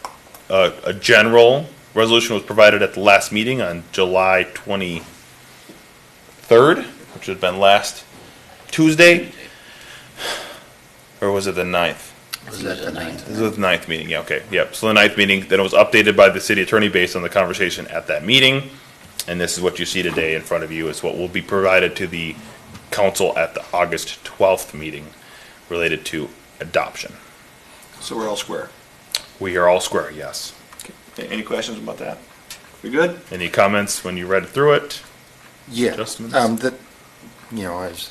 a general resolution was provided at the last meeting on July 23rd, which had been last Tuesday. Or was it the 9th? Was that the ninth? This was the 9th meeting, yeah, okay, yep. So the 9th meeting, then it was updated by the city attorney based on the conversation at that meeting. And this is what you see today in front of you, is what will be provided to the council at the August 12th meeting related to adoption. So we're all square. We are all square, yes. Any questions about that? We good? Any comments when you read through it? Yeah, Adjustments? as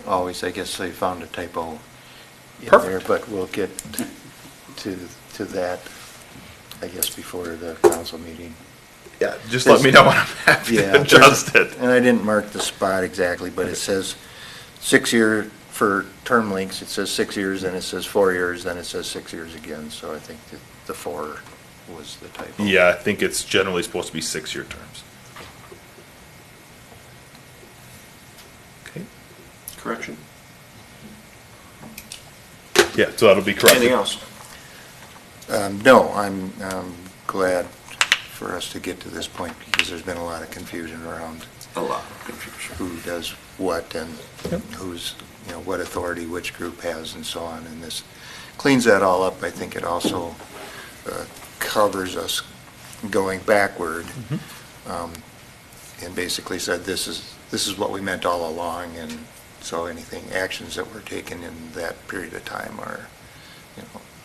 always, I guess they found a typo in Perfect. there, but we'll get to that, I guess, before the council meeting. Yeah, just let me know when I'm happy Yeah, to adjust it. And I didn't mark the spot exactly, but it says 6 year for term lengths, it says 6 years, then it says 4 years, then it says 6 years again, so I think that the 4 was the typo. Yeah, I think it's generally supposed to be 6-year terms. Okay. Correction. Yeah, so that'll be corrected. Anything else? No, I'm glad for us to get to this point because there's been a lot of confusion around A lot of confusion. who does what and who's, what authority which group has and so on. And this cleans that all up. I think it also covers us going backward and basically said this is what we meant all along. And so anything, actions that were taken in that period of time are,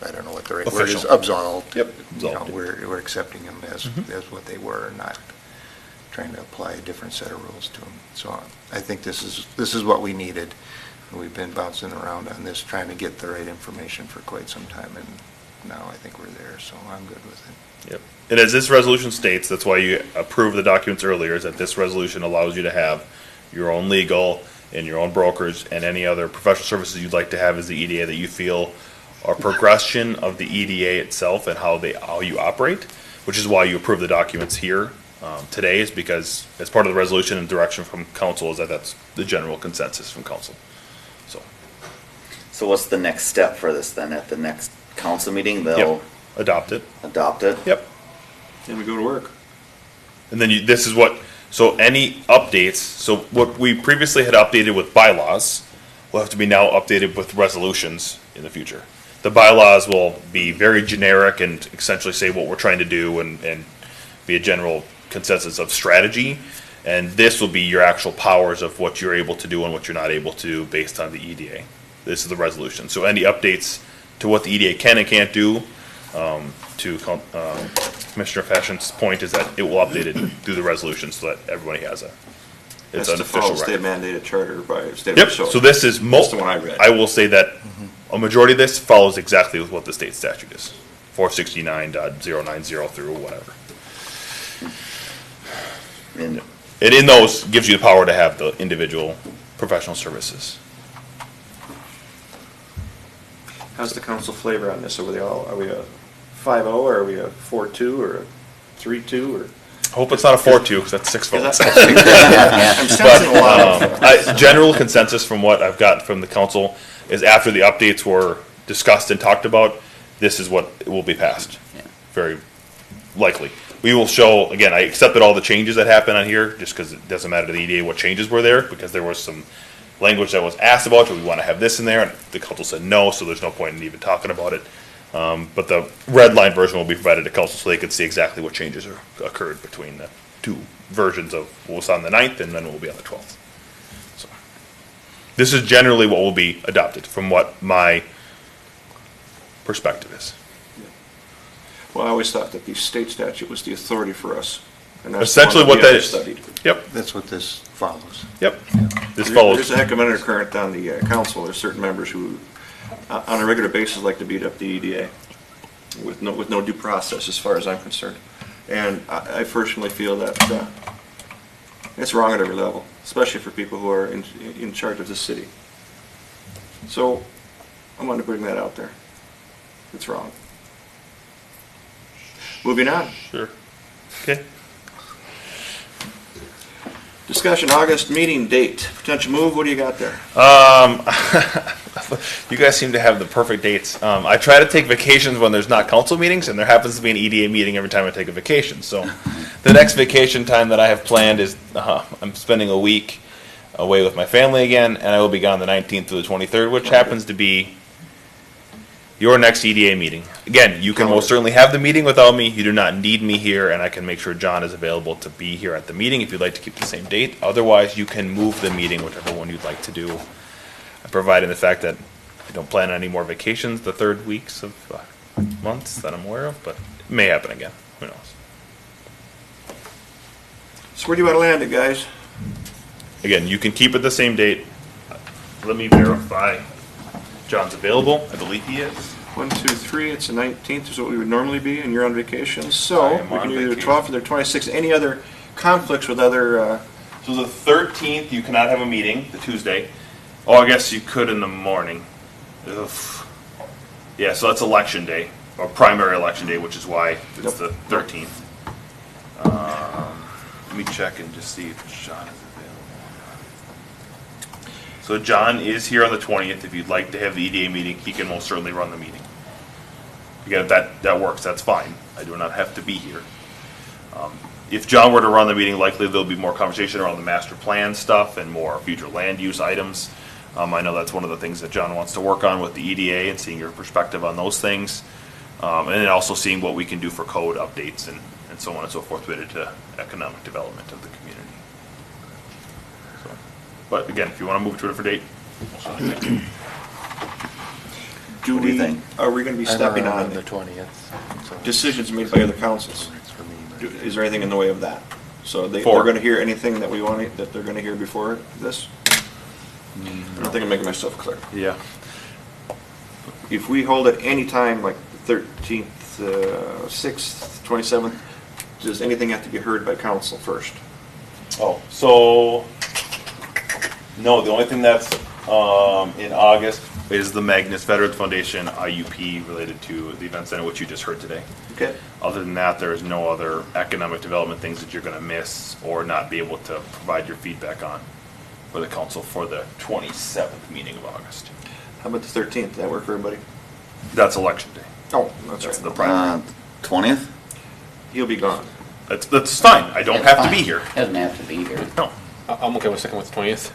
I don't know what the right word is, Official. absolved. Yep, absolved. We're accepting them as what they were, not trying to apply a different set of rules to them. So I think this is what we needed. We've been bouncing around on this, trying to get the right information for quite some time, and now I think we're there, so I'm good with it. Yep. And as this resolution states, that's why you approved the documents earlier, is that this resolution allows you to have your own legal and your own brokers and any other professional services you'd like to have as the EDA that you feel are progression of the EDA itself and how you operate, which is why you approve the documents here today, is because as part of the resolution and direction from council is that's the general consensus from council. So what's the next step for this then? At the next council meeting, they'll Adopt it. adopt it? Yep. Then we go to work. And then this is so any updates, so what we previously had updated with bylaws will have to be now updated with resolutions in the future. The bylaws will be very generic and essentially say what we're trying to do and be a general consensus of strategy. And this will be your actual powers of what you're able to do and what you're not able to do based on the EDA. This is the resolution. So any updates to what the EDA can and can't do, to Commissioner Fashion's point, is that it will update it through the resolution so that everybody has That's it's an to official follow record. state mandated charter by state Yep, official. so this is That's the one I read. I will say that a majority of this follows exactly with what the state statute is. 469.090 through whatever. And And in those, gives you the power to have the individual professional services. How's the council flavor on this? Are we a 5-0 or are we a 4-2 or a 3-2 or? Hope it's not a 4-2, because that's 6 votes. I'm sensing a lot of. General consensus from what I've got from the council is after the updates were discussed and talked about, this is what will be passed. Yeah. Very likely. We will show, again, I accepted all the changes that happened on here, just because it doesn't matter to the EDA what changes were there, because there was some language that was asked about, do we want to have this in there? And the council said no, so there's no point in even talking about it. But the red line version will be provided to council so they can see exactly what changes occurred between the two versions of what was on the 9th and then what will be on the 12th. So, this is generally what will be adopted from what my perspective is. Well, I always thought that the state statute was the authority for us. And that's Essentially the one what we that have is. studied. Yep, That's what this follows. yep. This There's follows. a heck of an undercurrent on the council. There's certain members who, on a regular basis, like to beat up the EDA with no due process, as far as I'm concerned. And I personally feel that it's wrong at every level, especially for people who are in charge of the city. So I wanted to bring that out there. It's wrong. Moving on. Sure. Okay. Discussion August meeting date. Potential move, what do you got there? You guys seem to have the perfect dates. I try to take vacations when there's not council meetings, and there happens to be an EDA meeting every time I take a vacation. So the next vacation time that I have planned is I'm spending a week away with my family again, and I will be gone the 19th to the 23rd, which happens to be your next EDA meeting. Again, you can most certainly have the meeting without me. You do not need me here, and I can make sure John is available to be here at the meeting if you'd like to keep the same date. Otherwise, you can move the meeting, whichever one you'd like to do, providing the fact that I don't plan on any more vacations the third weeks of months that I'm aware of, but it may happen again. Who knows? So where do you want to land it, guys? Again, you can keep it the same date. Let me verify John's available. I believe he is. 1, 2, 3, it's the 19th is what we would normally be, and you're on vacation. I So am we on can do either vacation. 12th or the 26th. Any other conflicts with other, So the 13th, you cannot have a meeting, the Tuesday. Oh, I guess you could in the morning. Ugh. Yeah, so that's election day. a primary election day, which is why it's the 13th. Let me check and just see if John is available. So John is here on the 20th. If you'd like to have the EDA meeting, he can most certainly run the meeting. Again, that works, that's fine. I do not have to be here. If John were to run the meeting, likely there'll be more conversation around the master plan stuff and more future land use items. I know that's one of the things that John wants to work on with the EDA and seeing your perspective on those things. And then also seeing what we can do for code updates and so on and so forth related to economic development of the community. So, but again, if you want to move to a different date, Do What do you we, think? are we gonna be stepping I'm around on the 20th. so decisions made by other councils? it's for me, but- Is there anything in the way of that? So they're For- gonna hear anything that we want, that they're gonna hear before this? I don't think I'm making myself clear. yeah. If we hold it any time, like the 13th, 6th, 27th, does anything have to be heard by council first? Oh, so, no, the only thing that's in August is the Magnus Veterans Foundation IUP related to the event center, which you just heard today. Okay, Other than that, there is no other economic development things that you're gonna miss or not be able to provide your feedback on for the council for the 27th meeting of August. how about the 13th? Does that work for everybody? That's election day. Oh, that's That's the right. primary. 20th? He'll be gone. That's fine. I don't have to be here. Doesn't have to be here. No. I'm okay with sticking with the 20th.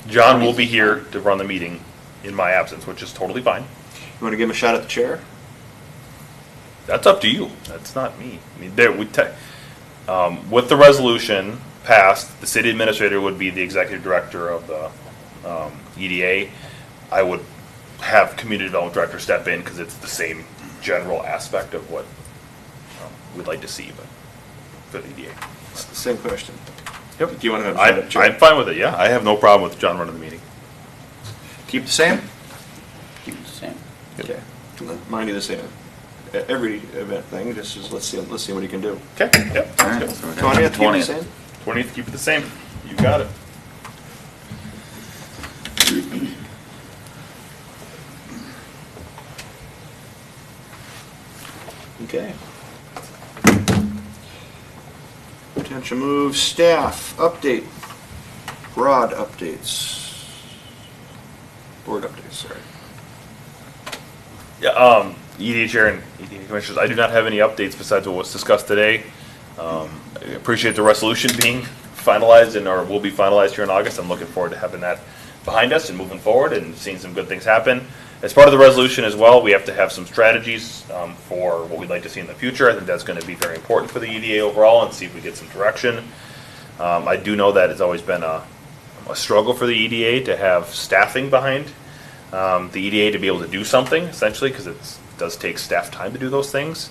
John will be here to run the meeting in my absence, which is totally fine. You wanna give him a shot at the chair? That's up to you. That's not me. I mean, with the resolution passed, the city administrator would be the executive director of the EDA. I would have community development director step in because it's the same general aspect of what we'd like to see, but for the EDA. Same question. Yep. Do you wanna have a shot at the chair? I'm fine with it. Yeah, I have no problem with John running the meeting. Keep the same? Keep it the same. Okay. Mine do the same. Every event thing, just as, let's see what he can do. Okay. Yep. All right, Sounds so good. we're down to 20th, keep it the same? 20th, keep it the same. You got it. Okay. Potential move, staff, update, broad updates. Board updates, sorry. Yeah, EDA Chair and EDA Commissioners, I do not have any updates besides what was discussed today. I appreciate the resolution being finalized or will be finalized here in August. I'm looking forward to having that behind us and moving forward and seeing some good things happen. As part of the resolution as well, we have to have some strategies for what we'd like to see in the future. I think that's going to be very important for the EDA overall and see if we get some direction. I do know that it's always been a struggle for the EDA to have staffing behind the EDA to be able to do something, essentially, because it does take staff time to do those things.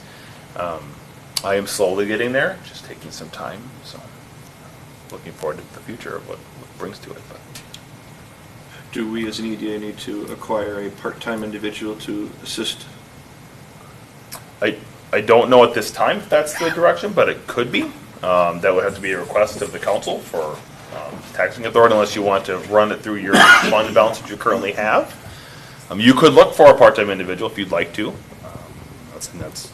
I am slowly getting there, just taking some time, so looking forward to the future of what it brings to it. But Do we as an EDA need to acquire a part-time individual to assist? I don't know at this time if that's the direction, but it could be. That would have to be a request of the council for taxing authority, unless you want to run it through your fund balance that you currently have. You could look for a part-time individual if you'd like to. That's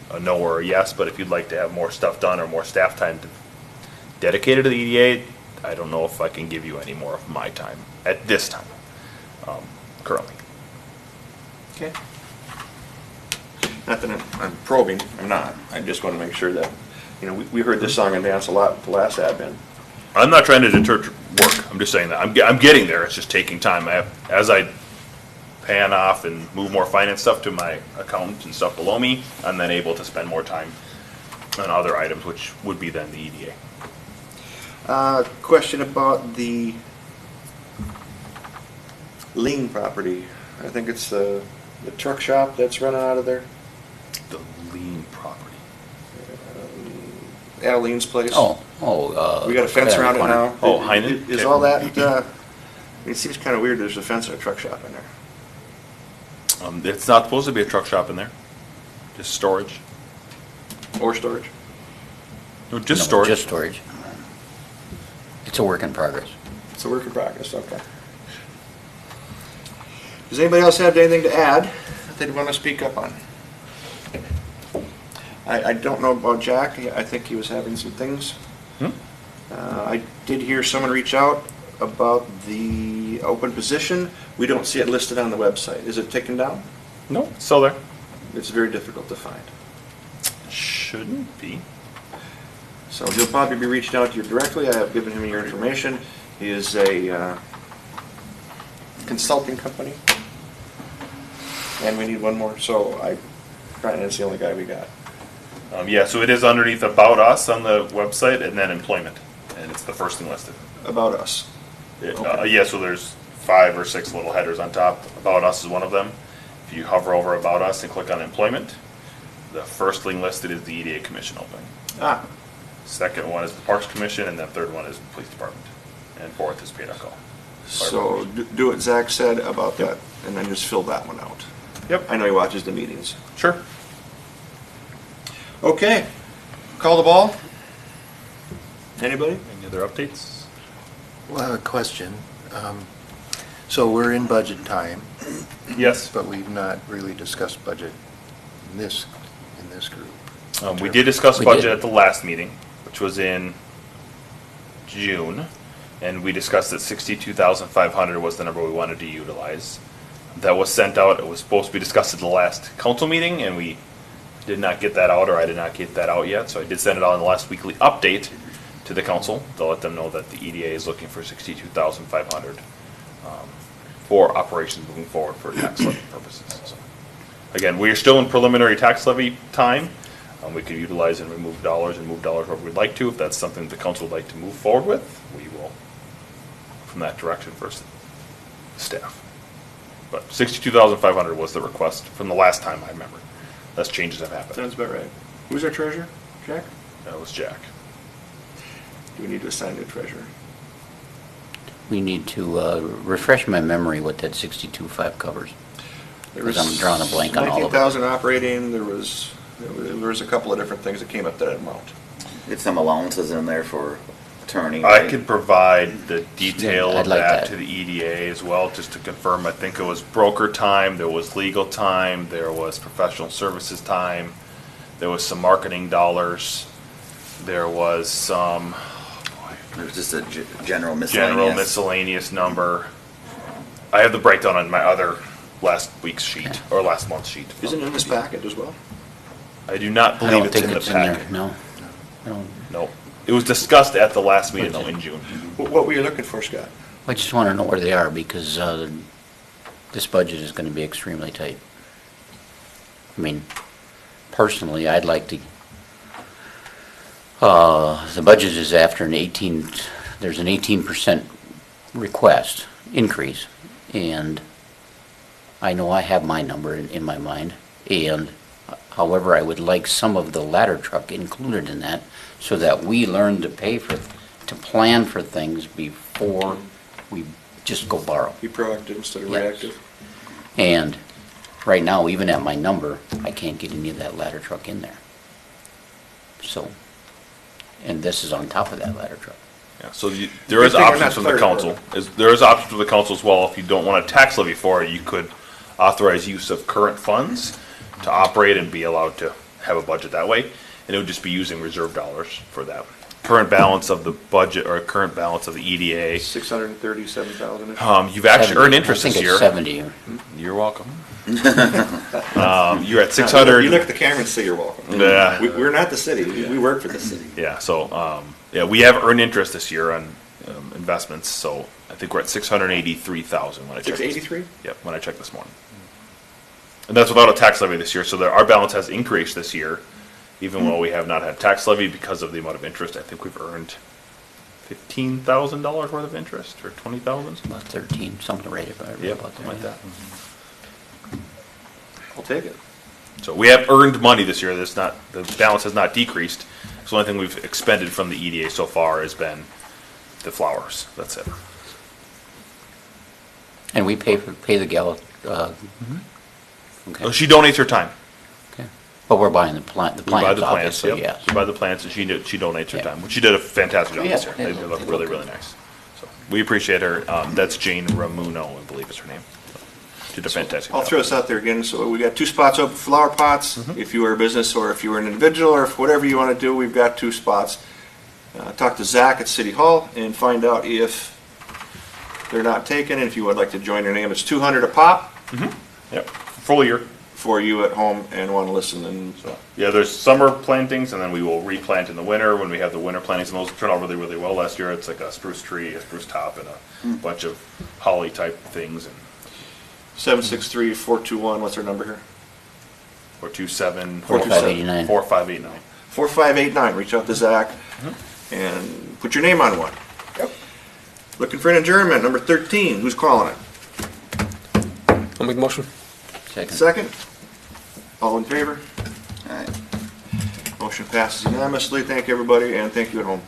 a no or a yes, but if you'd like to have more stuff done or more staff time dedicated to the EDA, I don't know if I can give you any more of my time at this time, currently. Okay. Not that I'm probing, I'm not. I just want to make sure that, we heard this song and dance a lot at the last admin. I'm not trying to deter work. I'm just saying that I'm getting there. It's just taking time. As I pan off and move more finance stuff to my accountant and stuff below me, I'm then able to spend more time on other items, which would be then the EDA. Question about the Lean property. I think it's the truck shop that's running out of there. The lien property. Al Lean's place. We We got a fence around it now. Oh, Heinen? Is all that, it seems kind of weird there's a fence and a truck shop in there. It's not supposed to be a truck shop in there. Just storage. Or storage. No, just storage. Just storage. It's a work in progress. It's a work in progress, okay. Does anybody else have anything to add that they'd want to speak up on? I don't know about Jack. I think he was having some things. I did hear someone reach out about the open position. We don't see it listed on the website. Is it taken down? No, it's still there. It's very difficult to find. Shouldn't be. So he'll probably be reaching out to you directly. I have given him your information. He is a consulting company. And we need one more, so Brandon's the only guy we got. Yeah, so it is underneath About Us on the website, and then Employment, and it's the first thing listed. About us. Yeah, so there's 5 or 6 little headers on top. About Us is one of them. If you hover over About Us and click on Employment, the first thing listed is the EDA Commission opening. Ah, Second one is the Parks Commission, and then third one is the Police Department. And fourth is Paid On Call. so do what Zach said about that, and then just fill that one out. Yep. I know he watches the meetings. Sure. Okay, call the ball. Anybody? Any other updates? Well, I have a question. So we're in budget time, Yes. but we've not really discussed budget in this group. We did discuss We budget did. at the last meeting, which was in June, and we discussed that 62,500 was the number we wanted to utilize. That was sent out. It was supposed to be discussed at the last council meeting, and we did not get that out, or I did not get that out yet. So I did send it out in the last weekly update to the council to let them know that the EDA is looking for 62,500 for operations moving forward for tax levy purposes. So, again, we are still in preliminary tax levy time. We could utilize and remove dollars and move dollars wherever we'd like to. If that's something the council would like to move forward with, we will from that direction for staff. But 62,500 was the request from the last time I remember. Less changes have happened. Sounds about right. Who's our treasurer? Jack? That was Jack. Do we need to assign a treasurer? We need to refresh my memory what that 62.5 covers. There Because I'm drawing a blank on all of it. 19,000 operating, there was a couple of different things that came up that amount. Get some allowances in there for attorney. I right? could provide the detail Yeah, I'd of like that that. to the EDA as well, just to confirm. I think it was broker time, there was legal time, there was professional services time, there was some marketing dollars, there was some It was just a general miscellaneous. general miscellaneous number. I have the breakdown on my other last week's sheet, or last month's sheet. Isn't it in this packet as well? I do not I believe don't it's think in the it's in there, packet. no. I don't- No. It was discussed at the last meeting though in June. What were you looking for, Scott? I just want to know where they are because this budget is going to be extremely tight. I mean, personally, I'd like to, the budget is after there's an 18% request increase. And I know I have my number in my mind. And however, I would like some of the ladder truck included in that so that we learn to to plan for things before we just go borrow. Be proactive instead of Yes. reactive. And right now, even at my number, I can't get any of that ladder truck in there. So, and this is on top of that ladder truck. Yeah, so there is Good thing we're options not from the third council. order. There is options from the council as well. If you don't want a tax levy for it, you could authorize use of current funds to operate and be allowed to have a budget that way. And it would just be using reserve dollars for that. Current balance of the budget or current balance of the EDA. 637,000. You've actually earned interest I this think year. it's 70. You're welcome. You're at 600. You look at the camera and say you're welcome. Yeah. We're not the city. We work for the city. Yeah, so, yeah, we have earned interest this year on investments, so I think we're at 683,000 when I checked. 683? Yep, when I checked this morning. And that's without a tax levy this year, so our balance has increased this year, even though we have not had tax levy because of the amount of interest. I think we've earned $15,000 worth of interest, or 20,000. About 13, something right about Yep, about something like that. I'll take it. So we have earned money this year. The balance has not decreased. So the only thing we've expended from the EDA so far has been the flowers. That's it. And we pay the gal. Oh, Okay. she donates her time. Okay. But we're buying the plants, We buy the plants. obviously, Yep. yes. We buy the plants, and she donates her Yeah. time, which she did a fantastic job Yeah, this year. yeah, They they look look really, good. really nice. So we appreciate her. That's Jane Ramuno, I believe is her name. Did a fantastic I'll job. throw this out there again. So we got 2 spots open for flower pots. If you are a business or if you are an individual or if whatever you want to do, we've got 2 spots. Talk to Zach at City Hall and find out if they're not taken. And if you would like to join your name, it's $200 a pop Yep, full year. for you at home and want to listen. And So, yeah, there's summer plantings, and then we will replant in the winter when we have the winter plantings, and those turn out really, really well. Last year, it's like a spruce tree, a spruce top, and a bunch of holly type things, and 763-421, what's our number here? 427 4589. 4589. 4589. Reach out to Zach and put your name on one. Yep. Looking for an adjournment, number 13. Who's calling it? I'll make the motion. Second. Second? All in favor? All right. Motion passes unanimously. Thank you, everybody, and thank you at home.